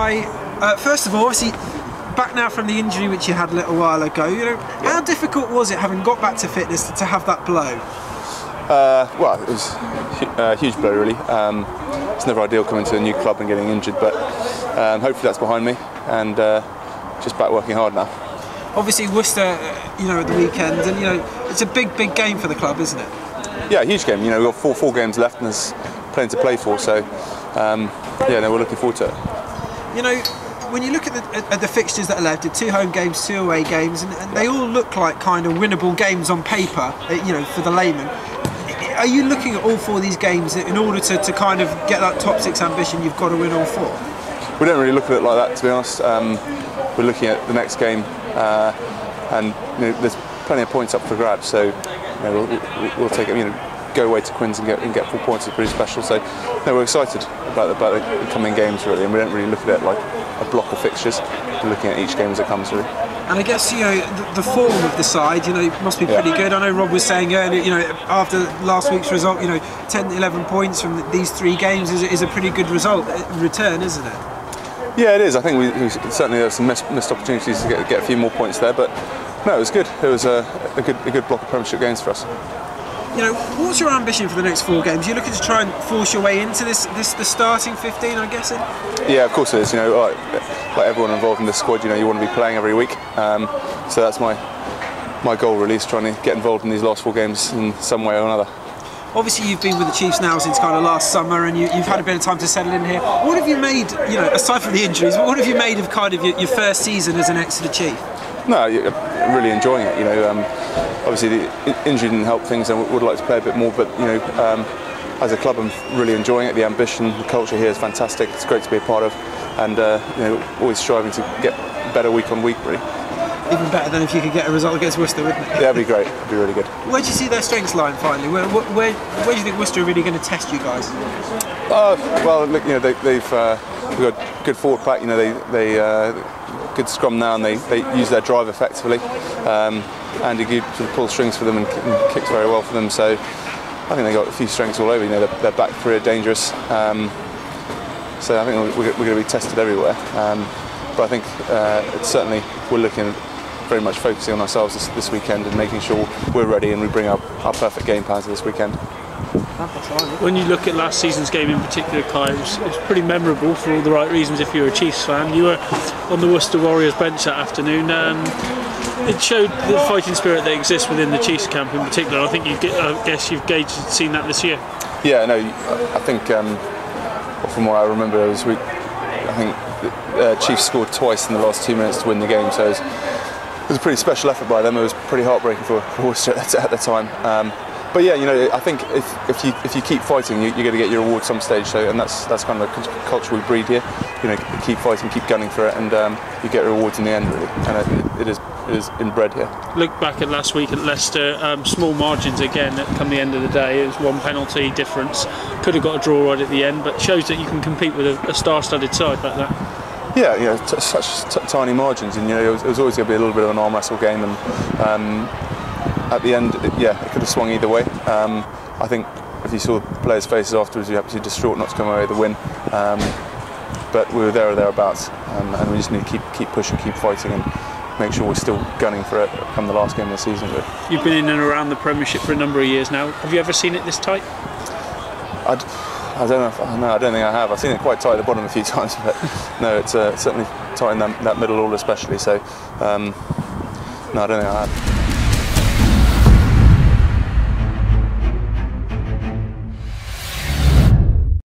Hi. First of all, obviously, back now from the injury which you had a little while ago. You know, how difficult was it, having got back to fitness, to have that blow? Well, it was a huge blow, really. It's never ideal coming to a new club and getting injured, but hopefully that's behind me, and just back working hard now. Obviously, Worcester, you know, at the weekend, and you know, it's a big game for the club, isn't it? Yeah, a huge game. You know, we've got four games left, and there's plenty to play for. So, yeah, no, we're looking forward to it. You know, when you look at the fixtures that are left, 2 home games, 2 away games, and they all look like kind of winnable games on paper, you know, for the layman. Are you looking at all 4 of these games in order to kind of get that top 6 ambition? You've got to win all 4. We don't really look at it like that, to be honest. We're looking at the next game, and you know, there's plenty of points up for grabs. So you know, we'll take it. You know, go away to Quins and get 4 points is pretty special. So no, we're excited about the coming games, really, and we don't really look at it like a block of fixtures. We're looking at each game as it comes, really. And I guess, you know, the form of the side, you know, must be pretty good. I know Rob was saying earlier, you know, after last week's result, you know, 10, 11 points from these 3 games is a pretty good return, isn't it? Yeah, it is. I think we certainly have some missed opportunities to get a few more points there, but no, it was good. It was a good block of Premiership games for us. You know, what's your ambition for the next 4 games? You're looking to try and force your way into the starting 15, I'm guessing? Yeah, of course it is. You know, like everyone involved in the squad, you know, you want to be playing every week. So that's my goal, really, is trying to get involved in these last 4 games in some way or another. Obviously, you've been with the Chiefs now since kind of last summer, and you've had a bit of time to settle in here. What have you made, you know, aside from the injuries, what have you made of kind of your first season as an Exeter Chief? No, really enjoying it. You know, obviously the injury didn't help things, and would like to play a bit more. But you know, as a club, I'm really enjoying it. The ambition, the culture here is fantastic. It's great to be a part of, and you know, always striving to get better week on week, really. Even better than if you could get a result against Worcester, wouldn't it? Yeah, that'd be great. It'd be really good. Where do you see their strengths lying finally? Where do you think Worcester are really going to test you guys? Well, look, you know, we've got good forward pack. You know, they good scrum now, and they use their drive effectively. Andy Good sort of pulls strings for them and kicks very well for them. So I think they've got a few strengths all over. You know, their back 3 are dangerous. So I think we're going to be tested everywhere. But I think it's certainly we're looking very much focusing on ourselves this weekend and making sure we're ready and we bring our perfect game plan to this weekend. When you look at last season's game in particular, Kai, it was pretty memorable for all the right reasons if you're a Chiefs fan. You were on the Worcester Warriors bench that afternoon. It showed the fighting spirit that exists within the Chiefs camp in particular. I guess you've seen that this year. Yeah, no, I think from what I remember, I think the Chiefs scored twice in the last 2 minutes to win the game, so it was a pretty special effort by them. It was pretty heartbreaking for Worcester at the time. But yeah, you know, I think if you keep fighting, you're going to get your reward some stage. So, and that's kind of the culture we breed here. You know, keep fighting, keep gunning for it, and you get rewards in the end, really. And it is inbred here. Look back at last week at Leicester, small margins again. Come the end of the day, it was 1 penalty difference. Could have got a draw right at the end, but shows that you can compete with a star-studded side like that. Yeah, you know, such tiny margins, and you know, it was always going to be a little bit of an arm wrestle game, and at the end, it could have swung either way. I think if you saw the players' faces afterwards, you're absolutely distraught not to come away with the win. But we were there or thereabouts, and we just need to keep pushing, keep fighting, and make sure we're still gunning for it come the last game of the season. Really. You've been in and around the Premiership for a number of years now. Have you ever seen it this tight? I don't know. No, I don't think I have. I've seen it quite tight at the bottom a few times, but no, it's certainly tight in that middle order especially. So no, I don't think I have.